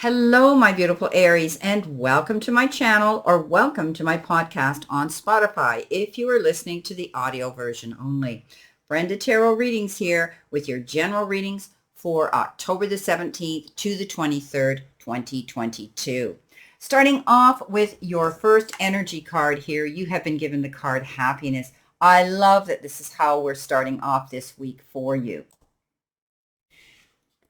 Hello, my beautiful Aries, and welcome to my channel or welcome to my podcast on Spotify if you are listening to the audio version only. Brenda Tarot Readings here with your general readings for October the 17th to the 23rd, 2022. Starting off with your first energy card here, you have been given the card Happiness. I love that this is how we're starting off this week for you.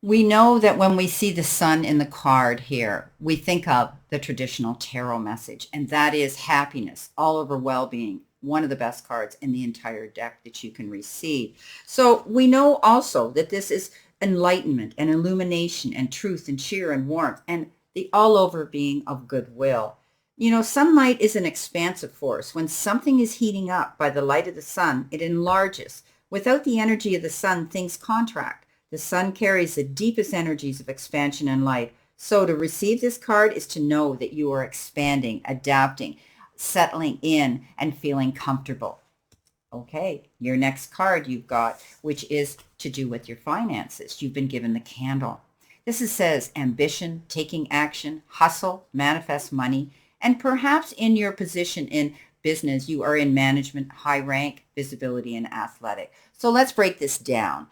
We know that when we see the sun in the card here, we think of the traditional tarot message, and that is happiness, all over well-being, one of the best cards in the entire deck that you can receive. So we know also that this is enlightenment and illumination and truth and cheer and warmth and the all-over being of goodwill. You know, sunlight is an expansive force. When something is heating up by the light of the sun, it enlarges. Without the energy of the sun, things contract. The sun carries the deepest energies of expansion and light. So to receive this card is to know that you are expanding, adapting, settling in, and feeling comfortable. Okay, your next card you've got, which is to do with your finances. You've been given the candle. Says ambition, taking action, hustle, manifest money, and perhaps in your position in business, you are in management, high rank, visibility, and athletic. So let's break this down.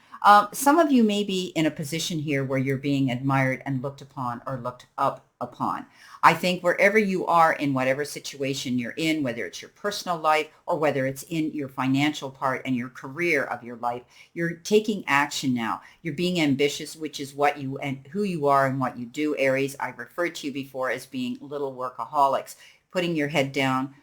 Some of you may be in a position here where you're being admired and looked upon or looked up upon. I think wherever you are in whatever situation you're in, whether it's your personal life or whether it's in your financial part and your career of your life, you're taking action now. You're being ambitious, which is what you and who you are and what you do, Aries. I referred to you before as being little workaholics, putting your head down,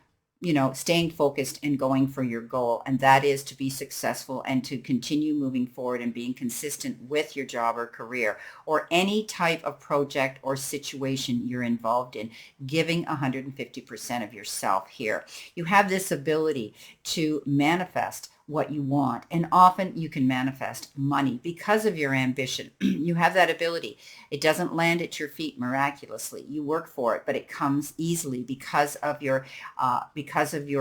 staying focused and going for your goal. And that is to be successful and to continue moving forward and being consistent with your job or career or any type of project or situation you're involved in, giving 150% of yourself here. You have this ability to manifest what you want. And often you can manifest money because of your ambition. You have that ability. It doesn't land at your feet miraculously. You work for it, but it comes easily because of your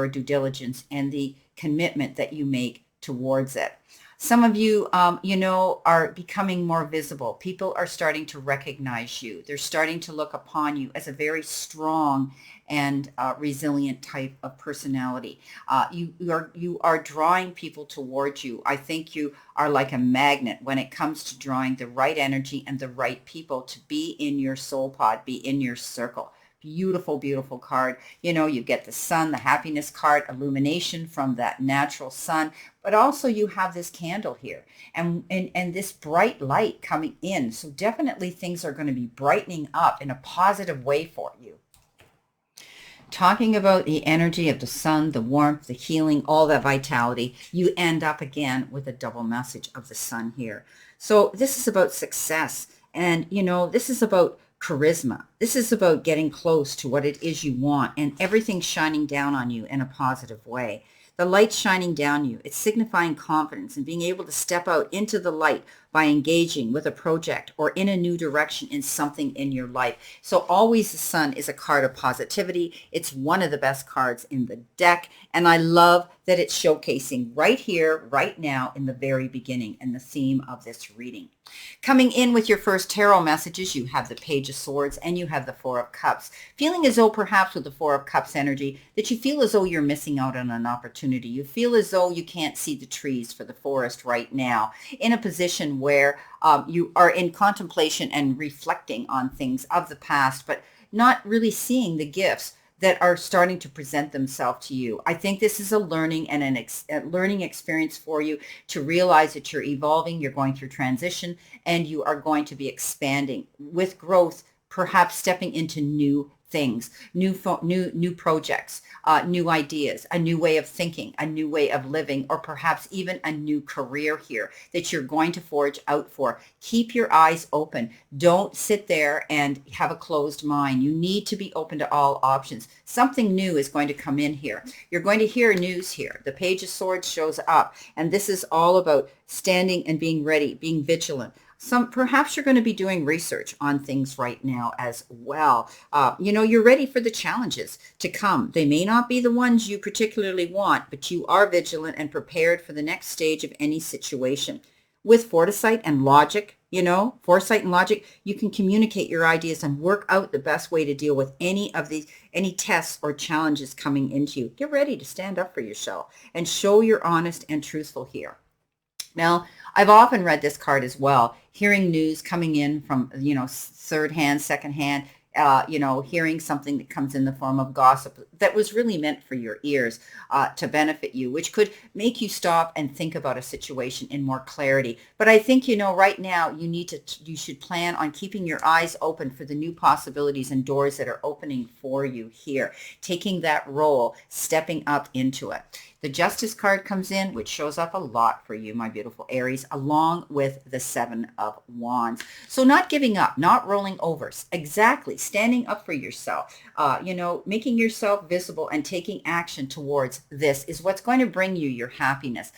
due diligence and the commitment that you make towards it. Some of you, are becoming more visible. People are starting to recognize you. They're starting to look upon you as a very strong and resilient type of personality. You are drawing people towards you. I think you are like a magnet when it comes to drawing the right energy and the right people to be in your soul pod, be in your circle. Beautiful, beautiful card. You get the sun, the happiness card, illumination from that natural sun, but also you have this candle here and this bright light coming in. So definitely things are going to be brightening up in a positive way for you. Talking about the energy of the sun, the warmth, the healing, all that vitality, you end up again with a double message of the sun here. So this is about success. And, this is about charisma. This is about getting close to what it is you want and everything shining down on you in a positive way. The light shining down you, it's signifying confidence and being able to step out into the light by engaging with a project or in a new direction in something in your life. So always the sun is a card of positivity. It's one of the best cards in the deck. And I love that it's showcasing right here, right now in the very beginning and the theme of this reading. Coming in with your first tarot messages, you have the Page of Swords and you have the Four of Cups. Feeling as though perhaps with the Four of Cups energy that you feel as though you're missing out on an opportunity. You feel as though you can't see the trees for the forest right now, in a position where you are in contemplation and reflecting on things of the past, but not really seeing the gifts that are starting to present themselves to you. I think this is a learning and a learning experience for you to realize that you're evolving, you're going through transition, and you are going to be expanding with growth, perhaps stepping into new things, new projects, new ideas, a new way of thinking, a new way of living, or perhaps even a new career here that you're going to forge out for. Keep your eyes open. Don't sit there and have a closed mind. You need to be open to all options. Something new is going to come in here. You're going to hear news here. The Page of Swords shows up, and this is all about standing and being ready, being vigilant. Perhaps you're going to be doing research on things right now as well. You're ready for the challenges to come. They may not be the ones you particularly want, but you are vigilant and prepared for the next stage of any situation. with foresight and logic, foresight and logic, you can communicate your ideas and work out the best way to deal with any tests or challenges coming into you. Get ready to stand up for yourself and show you're honest and truthful here. Now, I've often read this card as well, hearing news coming in from, third hand, second hand, hearing something that comes in the form of gossip that was really meant for your ears to benefit you, which could make you stop and think about a situation in more clarity. But I think, right now you should plan on keeping your eyes open for the new possibilities and doors that are opening for you here, taking that role, stepping up into it. The Justice card comes in, which shows up a lot for you, my beautiful Aries, along with the Seven of Wands. So not giving up, not rolling over, exactly, standing up for yourself, making yourself visible and taking action towards this is what's going to bring you your happiness.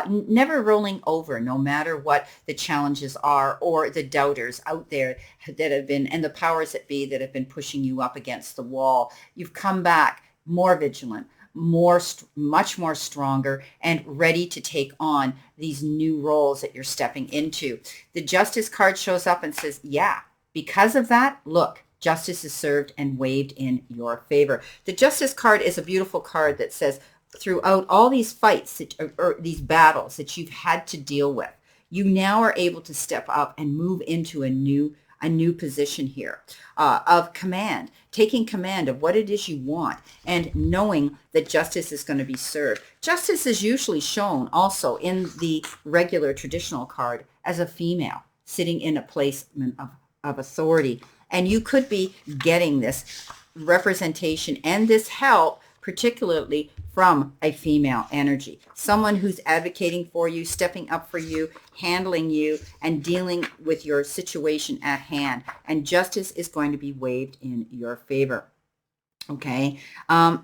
Never rolling over, no matter what the challenges are or the doubters out there that have been, and the powers that be that have been pushing you up against the wall. You've come back more vigilant, much more stronger and ready to take on these new roles that you're stepping into. The Justice card shows up and says, yeah, because of that, look, justice is served and waved in your favor. The Justice card is a beautiful card that says throughout all these fights or these battles that you've had to deal with, you now are able to step up and move into a new position here of command, taking command of what it is you want and knowing that justice is going to be served. Justice is usually shown also in the regular traditional card as a female sitting in a placement of authority. And you could be getting this representation and this help particularly from a female energy, someone who's advocating for you, stepping up for you, handling you, and dealing with your situation at hand. And justice is going to be waved in your favor. Okay,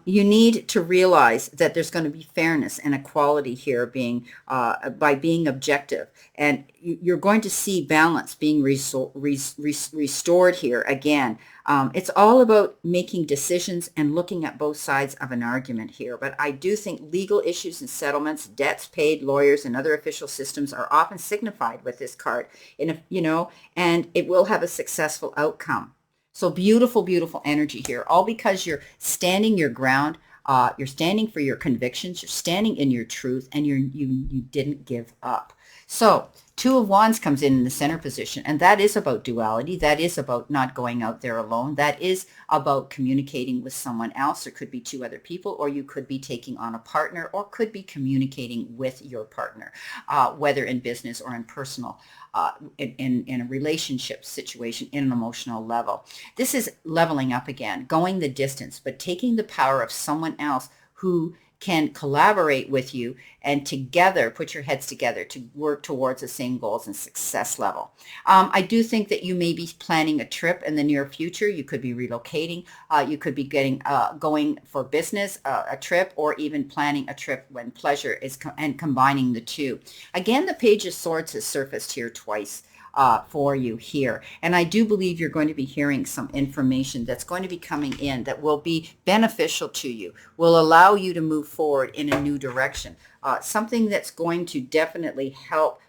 you need to realize that there's going to be fairness and equality here by being objective, and you're going to see balance being restored here again. It's all about making decisions and looking at both sides of an argument here. But I do think legal issues and settlements, debts paid, lawyers, and other official systems are often signified with this card, and it will have a successful outcome. So beautiful, beautiful energy here, all because you're standing your ground, you're standing for your convictions, you're standing in your truth, and you didn't give up. So Two of Wands comes in the center position, and that is about duality. That is about not going out there alone. That is about communicating with someone else. There could be two other people, or you could be taking on a partner, or could be communicating with your partner, whether in business or in personal, in a relationship situation, in an emotional level. This is leveling up again, going the distance, but taking the power of someone else who can collaborate with you and together put your heads together to work towards the same goals and success level. I do think that you may be planning a trip in the near future. You could be relocating. You could be going for business, a trip, or even planning a trip when pleasure is and combining the two. Again, the Page of Swords has surfaced here twice for you here. And I do believe you're going to be hearing some information that's going to be coming in that will be beneficial to you, will allow you to move forward in a new direction. Something that's going to definitely help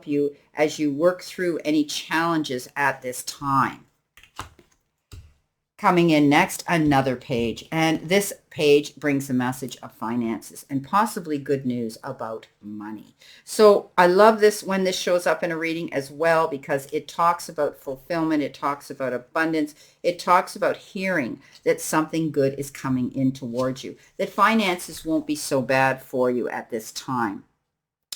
you as you work through any challenges at this time. Coming in next, another page, and this page brings a message of finances and possibly good news about money. So I love this when this shows up in a reading as well, because it talks about fulfillment, it talks about abundance, it talks about hearing that something good is coming in towards you, that finances won't be so bad for you at this time.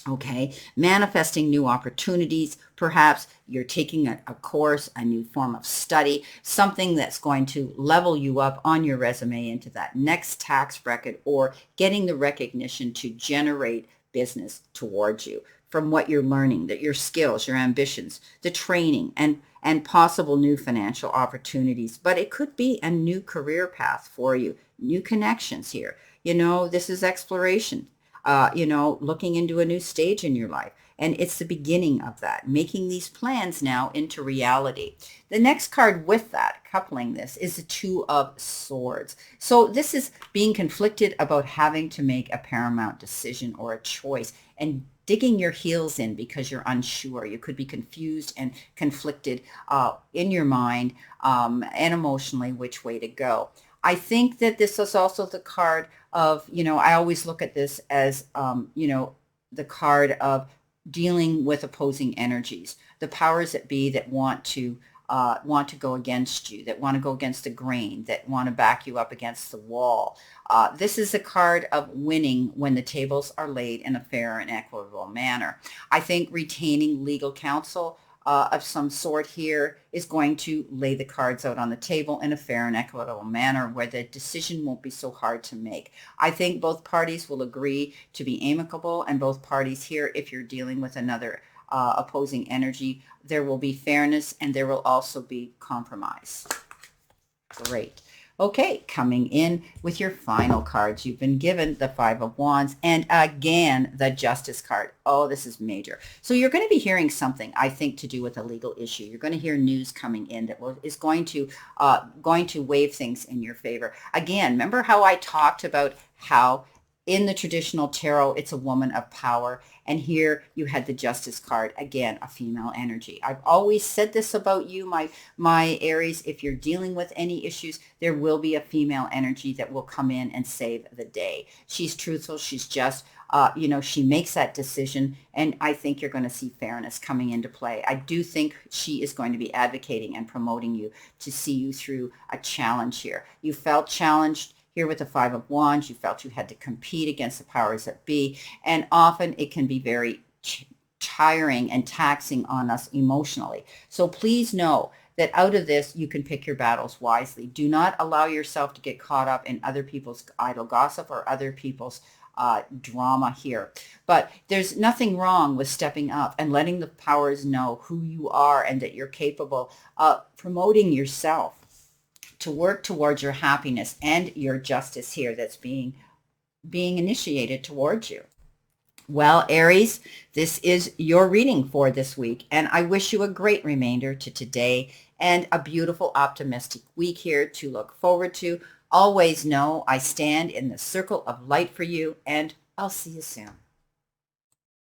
Okay, manifesting new opportunities. Perhaps you're taking a course, a new form of study, something that's going to level you up on your resume into that next tax bracket, or getting the recognition to generate business towards you from what you're learning, that your skills, your ambitions, the training, and possible new financial opportunities. But it could be a new career path for you, new connections here. This is exploration. Looking into a new stage in your life. And it's the beginning of that, making these plans now into reality. The next card with that, coupling this, is the Two of Swords. So this is being conflicted about having to make a paramount decision or a choice, and digging your heels in because you're unsure. You could be confused and conflicted in your mind and emotionally which way to go. I think that this is also the card of, I always look at this as, the card of dealing with opposing energies, the powers that be that want to go against you, that want to go against the grain, that want to back you up against the wall. This is a card of winning when the tables are laid in a fair and equitable manner. I think retaining legal counsel of some sort here is going to lay the cards out on the table in a fair and equitable manner where the decision won't be so hard to make. I think both parties will agree to be amicable, and both parties here, if you're dealing with another opposing energy, there will be fairness and there will also be compromise. Great. Okay, coming in with your final cards. You've been given the Five of Wands and again, the Justice card. Oh, this is major. So you're going to be hearing something, I think, to do with a legal issue. You're going to hear news coming in that is going to wave things in your favor. Again, remember how I talked about how in the traditional tarot, it's a woman of power. And here you had the Justice card, again, a female energy. I've always said this about you, my Aries. If you're dealing with any issues, there will be a female energy that will come in and save the day. She's truthful. She's just, she makes that decision. And I think you're going to see fairness coming into play. I do think she is going to be advocating and promoting you to see you through a challenge here. You felt challenged. Here with the Five of Wands, you felt you had to compete against the powers that be, and often it can be very tiring and taxing on us emotionally. So please know that out of this, you can pick your battles wisely. Do not allow yourself to get caught up in other people's idle gossip or other people's drama here. But there's nothing wrong with stepping up and letting the powers know who you are and that you're capable of promoting yourself to work towards your happiness and your justice here that's being initiated towards you. Well, Aries, this is your reading for this week, and I wish you a great remainder to today and a beautiful, optimistic week here to look forward to. Always know I stand in the circle of light for you, and I'll see you soon.